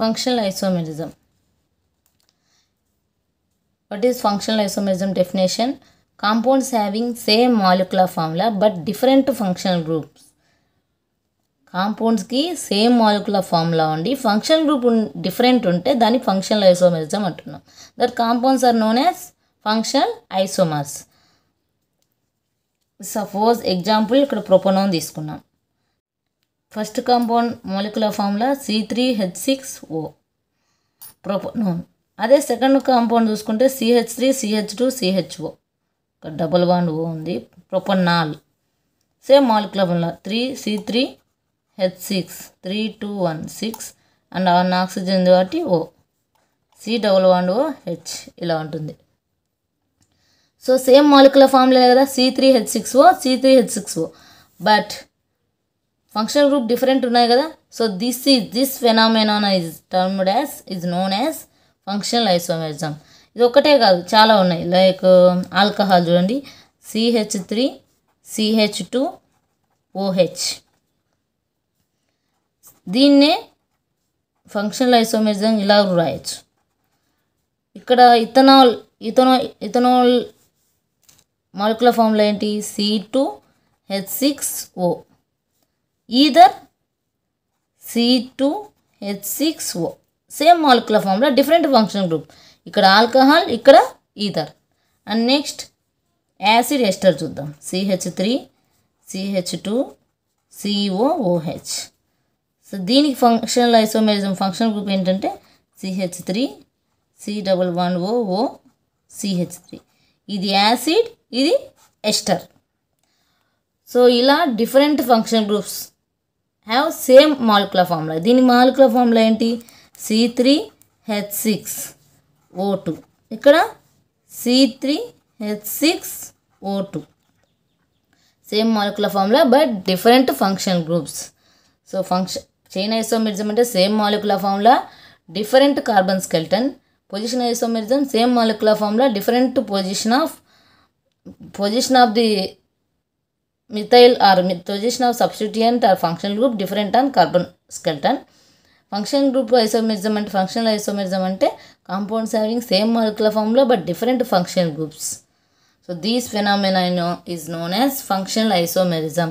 Functional isomerism. What is functional isomerism definition? Compounds having same molecular formula but different functional groups. కాంపౌండ్స్కి same molecular formula ఉండి functional group different ఉంటే దాన్ని functional isomerism అంటున్నాం. That compounds are known as functional isomers. Suppose example ఇక్కడ propanone తీసుకున్నాం. First compound molecular formula C3H6O propanone. అదే second compound చూసుకుంటే CH3CH2CHO ఇక్కడ డబుల్ బాండ్ O ఉంది, propanal. Same molecular formula 3C3H6 3216 and on oxygen కాబట్టి O, C double bond OH ఇలా ఉంటుంది. So same molecular formula కదా C3H6O C3H6O, but functional group different ఉన్నాయి కదా. So this phenomenon is known as functional isomerism. ఇది ఒక్కటే కాదు, చాలా ఉన్నాయి. లైక్ ఆల్కహాల్ చూడండి, CH3CH2OH. దీన్నే ఫంక్షనల్ ఐసోమెరిజం ఇలా రాయొచ్చు. ఇక్కడ ఇథనాల్ మాలిక్యులర్ ఫార్ములా ఏంటి? C2H6O, ether C2H6O. Same molecular formula, different functional group. ఇక్కడ ఆల్కహాల్, ఇక్కడ ether. And next acid ester చూద్దాం. CH3CH2COOH. సో దీనికి ఫంక్షనల్ ఐసోమెరిజం ఫంక్షనల్ గ్రూప్ ఏంటంటే CH3 C11OOCH3. ఇది యాసిడ్, ఇది ఎస్టర్. సో ఇలా different functional groups have same molecular formula. దీని molecular formula ఏంటి? C3H6O2. ఇక్కడ C3H6O2. Same molecular formula but different functional groups. So chain isomerism అంటే same molecular formula, different carbon skeleton. Position isomerism same molecular formula, different position of the methyl or position of substituent or functional group different on carbon skeleton. Functional group isomerism అంటే functional isomerism అంటే compounds having same molecular formula but different functional groups. So these phenomena is known as functional isomerism.